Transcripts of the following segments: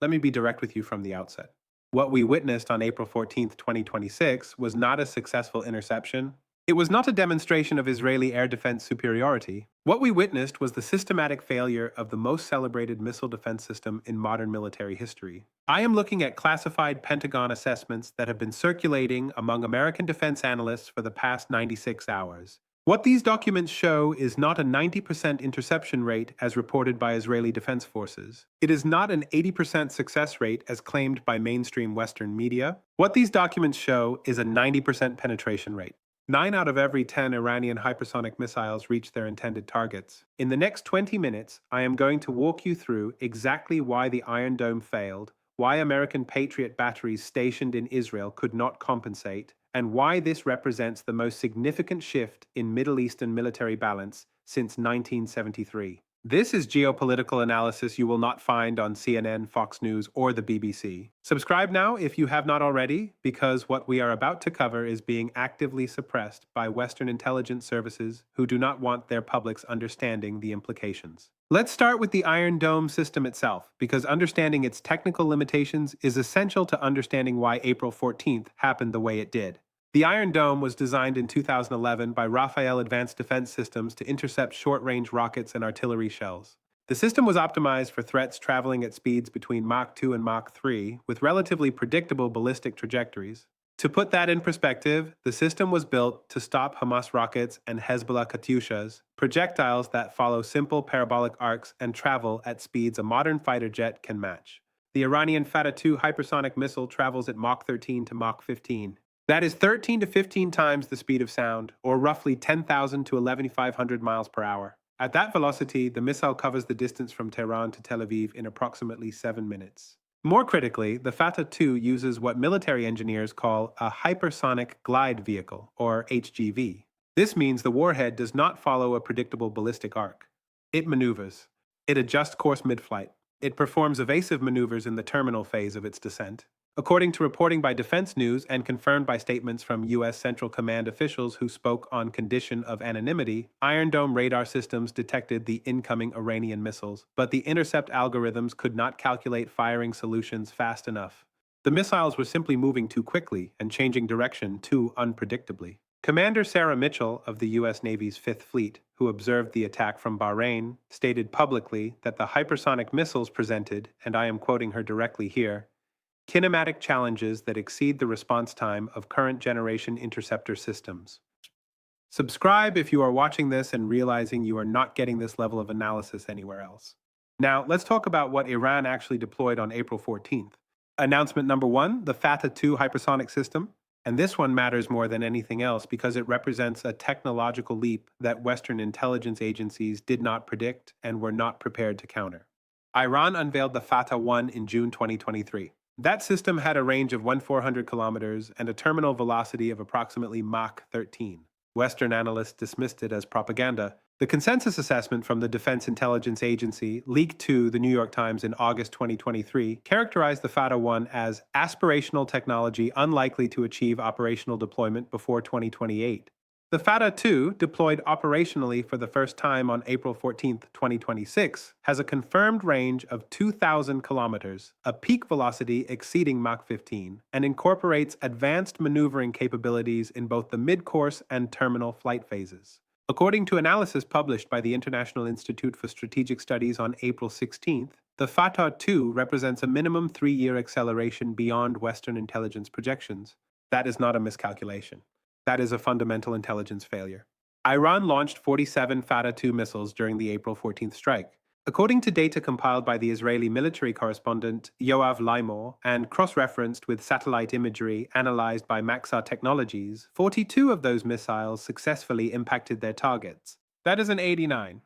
Let me be direct with you from the outset. What we witnessed on April 14th, 2026 was not a successful interception. It was not a demonstration of Israeli air defense superiority. What we witnessed was the systematic failure of the most celebrated missile defense system in modern military history. I am looking at classified Pentagon assessments that have been circulating among American defense analysts for the past 96 hours. What these documents show is not a 90% interception rate as reported by Israeli defense forces. It is not an 80% success rate as claimed by mainstream Western media. What these documents show is a 90% penetration rate. 9 out of every 10 Iranian hypersonic missiles reach their intended targets. In the next 20 minutes, I am going to walk you through exactly why the Iron Dome failed, why American Patriot batteries stationed in Israel could not compensate, and why this represents the most significant shift in Middle Eastern military balance since 1973. This is geopolitical analysis you will not find on CNN, Fox News, or the BBC. Subscribe now if you have not already, because what we are about to cover is being actively suppressed by Western intelligence services who do not want their publics understanding the implications. Let's start with the Iron Dome system itself, because understanding its technical limitations is essential to understanding why April 14th happened the way it did. The Iron Dome was designed in 2011 by Rafael Advanced Defense Systems to intercept short-range rockets and artillery shells. The system was optimized for threats traveling at speeds between Mach 2 and Mach 3, with relatively predictable ballistic trajectories. To put that in perspective, the system was built to stop Hamas rockets and Hezbollah Katyushas, projectiles that follow simple parabolic arcs and travel at speeds a modern fighter jet can match. The Iranian Fateh II hypersonic missile travels at Mach 13 to Mach 15. That is 13 to 15 times the speed of sound, or roughly 10,000 to 11,500 miles per hour. At that velocity, the missile covers the distance from Tehran to Tel Aviv in approximately 7 minutes. More critically, the Fateh II uses what military engineers call a hypersonic glide vehicle, or HGV. This means the warhead does not follow a predictable ballistic arc. It maneuvers. It adjusts course mid-flight. It performs evasive maneuvers in the terminal phase of its descent. According to reporting by Defense News and confirmed by statements from U.S. Central Command officials who spoke on condition of anonymity, Iron Dome radar systems detected the incoming Iranian missiles, but the intercept algorithms could not calculate firing solutions fast enough. The missiles were simply moving too quickly and changing direction too unpredictably. Commander Sarah Mitchell of the U.S. Navy's Fifth Fleet, who observed the attack from Bahrain, stated publicly that the hypersonic missiles presented, and I am quoting her directly here, kinematic challenges that exceed the response time of current generation interceptor systems. Subscribe if you are watching this and realizing you are not getting this level of analysis anywhere else. Now, let's talk about what Iran actually deployed on April 14th. Announcement number 1, the Fateh II hypersonic system. And this one matters more than anything else because it represents a technological leap that Western intelligence agencies did not predict and were not prepared to counter. Iran unveiled the Fateh 1 in June 2023. That system had a range of 1,400 kilometers and a terminal velocity of approximately Mach 13. Western analysts dismissed it as propaganda. The consensus assessment from the Defense Intelligence Agency, leaked to the New York Times in August 2023, characterized the Fateh 1 as aspirational technology unlikely to achieve operational deployment before 2028. The Fateh 2, deployed operationally for the first time on April 14, 2026, has a confirmed range of 2,000 kilometers, a peak velocity exceeding Mach 15, and incorporates advanced maneuvering capabilities in both the mid-course and terminal flight phases. According to analysis published by the International Institute for Strategic Studies on April 16th, the Fateh 2 represents a minimum 3-year acceleration beyond Western intelligence projections. That is not a miscalculation. That is a fundamental intelligence failure. Iran launched 47 Fateh 2 missiles during the April 14th strike. According to data compiled by the Israeli military correspondent Yoav Laimor and cross-referenced with satellite imagery analyzed by Maxar Technologies, 42 of those missiles successfully impacted their targets. That is an 89%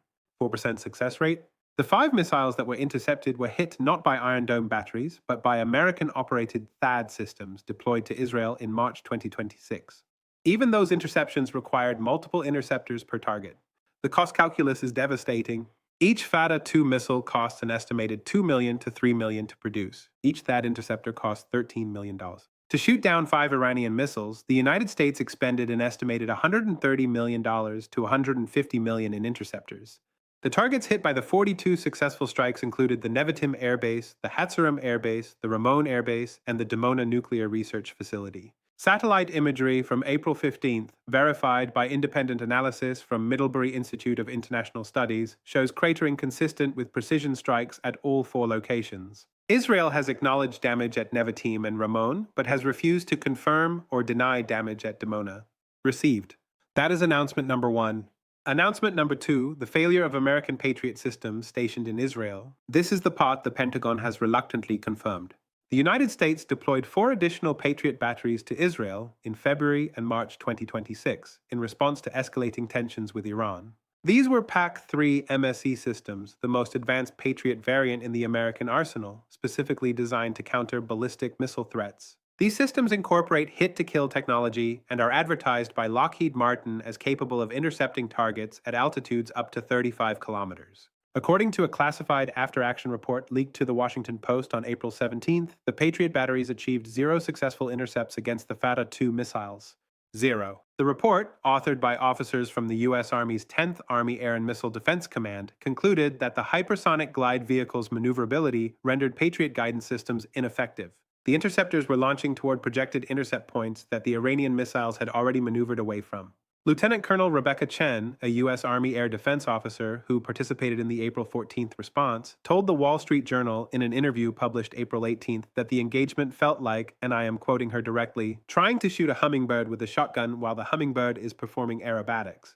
success rate. The 5 missiles that were intercepted were hit not by Iron Dome batteries, but by American-operated THAAD systems deployed to Israel in March 2026. Even those interceptions required multiple interceptors per target. The cost calculus is devastating. Each Fateh 2 missile costs an estimated $2 million to $3 million to produce. Each THAAD interceptor costs $13 million. To shoot down 5 Iranian missiles, the United States expended an estimated $130 million to $150 million in interceptors. The targets hit by the 42 successful strikes included the Nevatim Air Base, the Hatsaram Air Base, the Ramon Air Base, and the Dimona Nuclear Research Facility. Satellite imagery from April 15th, verified by independent analysis from Middlebury Institute of International Studies, shows cratering consistent with precision strikes at all 4 locations. Israel has acknowledged damage at Nevatim and Ramon, but has refused to confirm or deny damage at Dimona. Received. That is announcement number 1. Announcement number 2, the failure of American Patriot systems stationed in Israel. This is the part the Pentagon has reluctantly confirmed. The United States deployed 4 additional Patriot batteries to Israel in February and March 2026 in response to escalating tensions with Iran. These were PAC-3 MSE systems, the most advanced Patriot variant in the American arsenal, specifically designed to counter ballistic missile threats. These systems incorporate hit-to-kill technology and are advertised by Lockheed Martin as capable of intercepting targets at altitudes up to 35 kilometers. According to a classified after-action report leaked to the Washington Post on April 17th, the Patriot batteries achieved 0 successful intercepts against the Fatah-2 missiles. 0. The report, authored by officers from the U.S. Army's 10th Army Air and Missile Defense Command, concluded that the hypersonic glide vehicle's maneuverability rendered Patriot guidance systems ineffective. The interceptors were launching toward projected intercept points that the Iranian missiles had already maneuvered away from. Lieutenant Colonel Rebecca Chen, a U.S. Army Air Defense officer who participated in the April 14th response, told the Wall Street Journal in an interview published April 18th that the engagement felt like, and I am quoting her directly, trying to shoot a hummingbird with a shotgun while the hummingbird is performing aerobatics.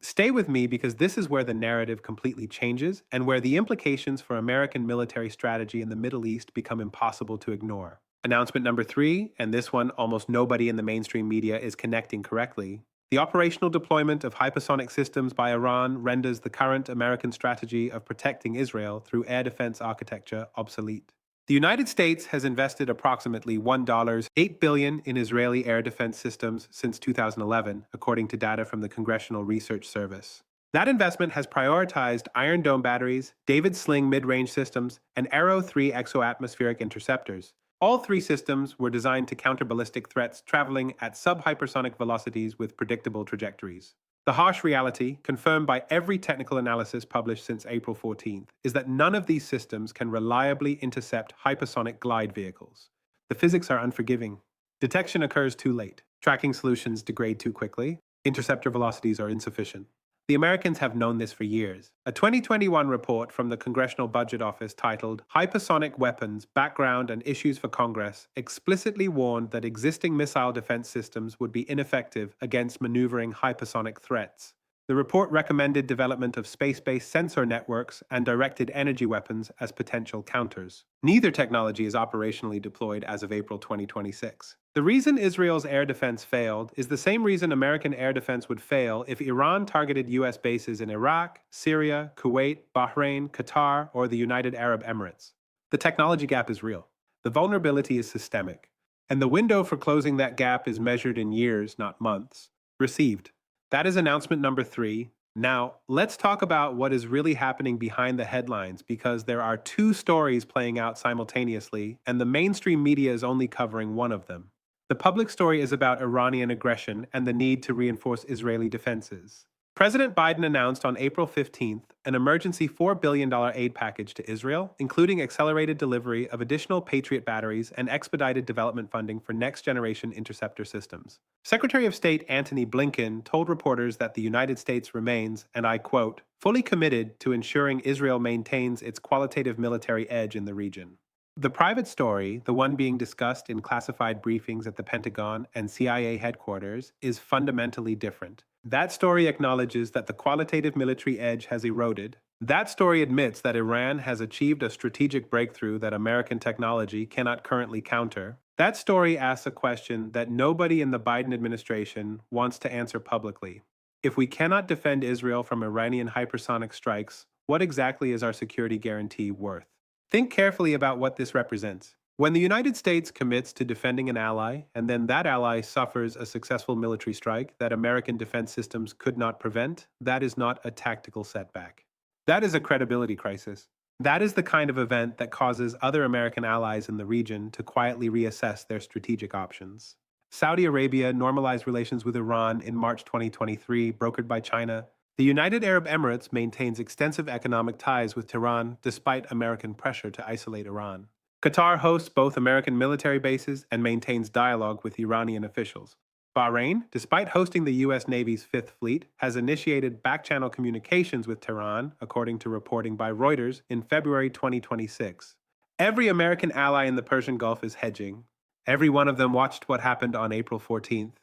Stay with me because this is where the narrative completely changes and where the implications for American military strategy in the Middle East become impossible to ignore. Announcement number 3, and this one almost nobody in the mainstream media is connecting correctly. The operational deployment of hypersonic systems by Iran renders the current American strategy of protecting Israel through air defense architecture obsolete. The United States has invested approximately $1.8 billion in Israeli air defense systems since 2011, according to data from the Congressional Research Service. That investment has prioritized Iron Dome batteries, David Sling mid-range systems, and Arrow 3 exoatmospheric interceptors. All 3 systems were designed to counter ballistic threats traveling at sub-hypersonic velocities with predictable trajectories. The harsh reality, confirmed by every technical analysis published since April 14th, is that none of these systems can reliably intercept hypersonic glide vehicles. The physics are unforgiving. Detection occurs too late. Tracking solutions degrade too quickly. Interceptor velocities are insufficient. The Americans have known this for years. A 2021 report from the Congressional Budget Office titled Hypersonic Weapons, Background and Issues for Congress explicitly warned that existing missile defense systems would be ineffective against maneuvering hypersonic threats. The report recommended development of space-based sensor networks and directed energy weapons as potential counters. Neither technology is operationally deployed as of April 2026. The reason Israel's air defense failed is the same reason American air defense would fail if Iran targeted U.S. bases in Iraq, Syria, Kuwait, Bahrain, Qatar, or the United Arab Emirates. The technology gap is real. The vulnerability is systemic. And the window for closing that gap is measured in years, not months. Received. That is announcement number 3. Now, let's talk about what is really happening behind the headlines because there are 2 stories playing out simultaneously, and the mainstream media is only covering one of them. The public story is about Iranian aggression and the need to reinforce Israeli defenses. President Biden announced on April 15th an emergency $4 billion aid package to Israel, including accelerated delivery of additional Patriot batteries and expedited development funding for next-generation interceptor systems. Secretary of State Antony Blinken told reporters that the United States remains, and I quote, fully committed to ensuring Israel maintains its qualitative military edge in the region. The private story, the one being discussed in classified briefings at the Pentagon and CIA headquarters, is fundamentally different. That story acknowledges that the qualitative military edge has eroded. That story admits that Iran has achieved a strategic breakthrough that American technology cannot currently counter. That story asks a question that nobody in the Biden administration wants to answer publicly. If we cannot defend Israel from Iranian hypersonic strikes, what exactly is our security guarantee worth? Think carefully about what this represents. When the United States commits to defending an ally, and then that ally suffers a successful military strike that American defense systems could not prevent, that is not a tactical setback. That is a credibility crisis. That is the kind of event that causes other American allies in the region to quietly reassess their strategic options. Saudi Arabia normalized relations with Iran in March 2023, brokered by China. The United Arab Emirates maintains extensive economic ties with Tehran despite American pressure to isolate Iran. Qatar hosts both American military bases and maintains dialogue with Iranian officials. Bahrain, despite hosting the U.S. Navy's Fifth Fleet, has initiated back-channel communications with Tehran, according to reporting by Reuters in February 2026. Every American ally in the Persian Gulf is hedging. Every one of them watched what happened on April 14th.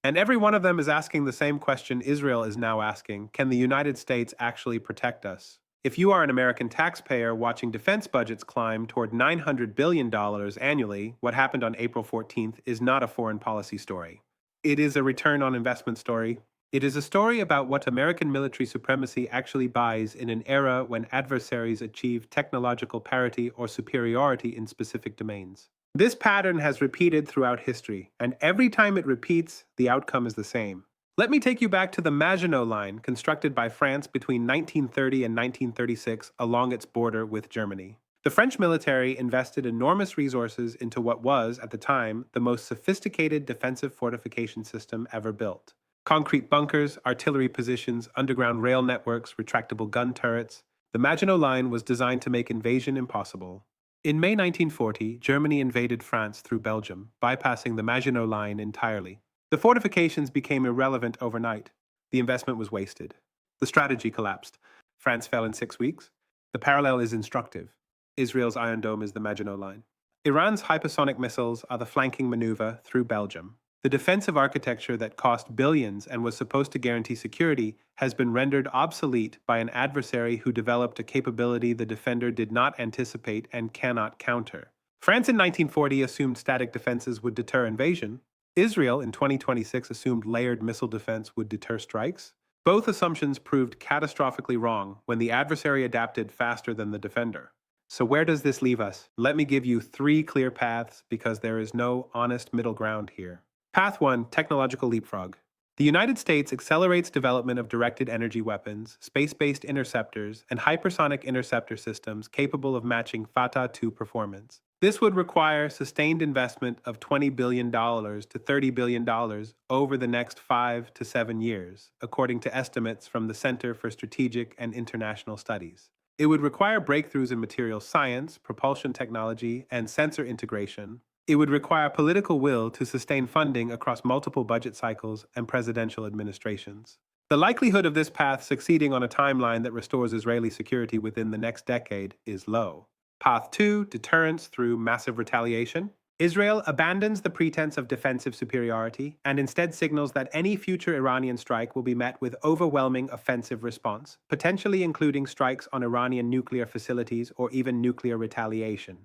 And every one of them is asking the same question Israel is now asking: can the United States actually protect us? If you are an American taxpayer watching defense budgets climb toward $900 billion annually, what happened on April 14th is not a foreign policy story. It is a return on investment story. It is a story about what American military supremacy actually buys in an era when adversaries achieve technological parity or superiority in specific domains. This pattern has repeated throughout history, and every time it repeats, the outcome is the same. Let me take you back to the Maginot Line, constructed by France between 1930 and 1936 along its border with Germany. The French military invested enormous resources into what was, at the time, the most sophisticated defensive fortification system ever built. Concrete bunkers, artillery positions, underground rail networks, retractable gun turrets. The Maginot Line was designed to make invasion impossible. In May 1940, Germany invaded France through Belgium, bypassing the Maginot Line entirely. The fortifications became irrelevant overnight. The investment was wasted. The strategy collapsed. France fell in 6 weeks. The parallel is instructive. Israel's Iron Dome is the Maginot Line. Iran's hypersonic missiles are the flanking maneuver through Belgium. The defensive architecture that cost billions and was supposed to guarantee security has been rendered obsolete by an adversary who developed a capability the defender did not anticipate and cannot counter. France in 1940 assumed static defenses would deter invasion. Israel in 2026 assumed layered missile defense would deter strikes. Both assumptions proved catastrophically wrong when the adversary adapted faster than the defender. So where does this leave us? Let me give you 3 clear paths because there is no honest middle ground here. Path 1. Technological leapfrog. The United States accelerates development of directed energy weapons, space-based interceptors, and hypersonic interceptor systems capable of matching Fatah 2 performance. This would require sustained investment of $20 billion to $30 billion over the next 5 to 7 years, according to estimates from the Center for Strategic and International Studies. It would require breakthroughs in materials science, propulsion technology, and sensor integration. It would require political will to sustain funding across multiple budget cycles and presidential administrations. The likelihood of this path succeeding on a timeline that restores Israeli security within the next decade is low. Path 2. Deterrence through massive retaliation. Israel abandons the pretense of defensive superiority and instead signals that any future Iranian strike will be met with overwhelming offensive response, potentially including strikes on Iranian nuclear facilities or even nuclear retaliation.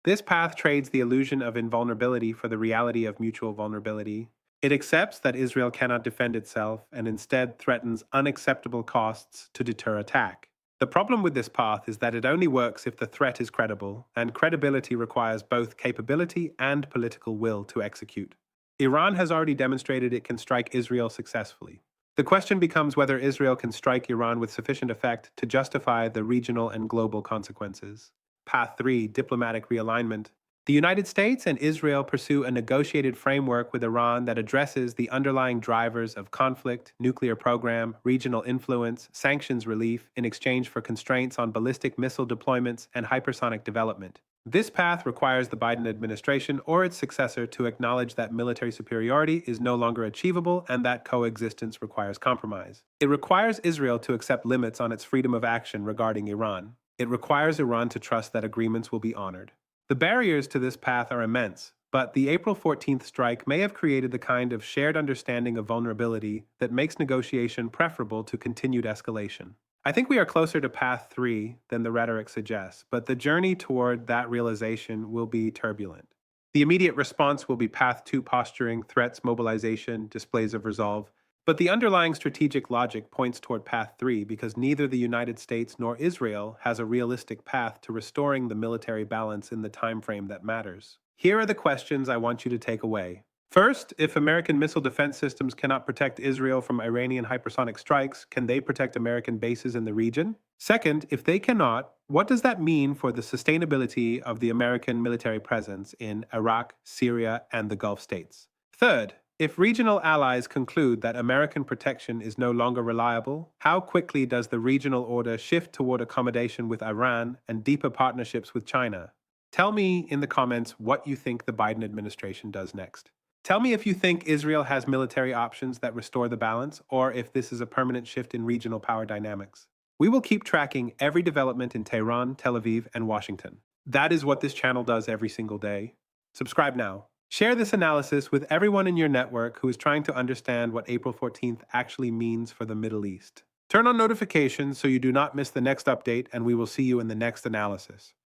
This path trades the illusion of invulnerability for the reality of mutual vulnerability. It accepts that Israel cannot defend itself and instead threatens unacceptable costs to deter attack. The problem with this path is that it only works if the threat is credible, and credibility requires both capability and political will to execute. Iran has already demonstrated it can strike Israel successfully. The question becomes whether Israel can strike Iran with sufficient effect to justify the regional and global consequences. Path 3. Diplomatic realignment. The United States and Israel pursue a negotiated framework with Iran that addresses the underlying drivers of conflict, nuclear program, regional influence, sanctions relief in exchange for constraints on ballistic missile deployments and hypersonic development. This path requires the Biden administration or its successor to acknowledge that military superiority is no longer achievable and that coexistence requires compromise. It requires Israel to accept limits on its freedom of action regarding Iran. It requires Iran to trust that agreements will be honored. The barriers to this path are immense, but the April 14th strike may have created the kind of shared understanding of vulnerability that makes negotiation preferable to continued escalation. I think we are closer to path 3 than the rhetoric suggests, but the journey toward that realization will be turbulent. The immediate response will be path 2 posturing, threats, mobilization, displays of resolve. But the underlying strategic logic points toward path 3 because neither the United States nor Israel has a realistic path to restoring the military balance in the time frame that matters. Here are the questions I want you to take away. First, if American missile defense systems cannot protect Israel from Iranian hypersonic strikes, can they protect American bases in the region? Second, if they cannot, what does that mean for the sustainability of the American military presence in Iraq, Syria, and the Gulf states? Third, If regional allies conclude that American protection is no longer reliable, how quickly does the regional order shift toward accommodation with Iran and deeper partnerships with China? Tell me in the comments what you think the Biden administration does next. Tell me if you think Israel has military options that restore the balance, or if this is a permanent shift in regional power dynamics. We will keep tracking every development in Tehran, Tel Aviv, and Washington. That is what this channel does every single day. Subscribe now. Share this analysis with everyone in your network who is trying to understand what April 14th actually means for the Middle East. Turn on notifications so you do not miss the next update, and we will see you in the next analysis.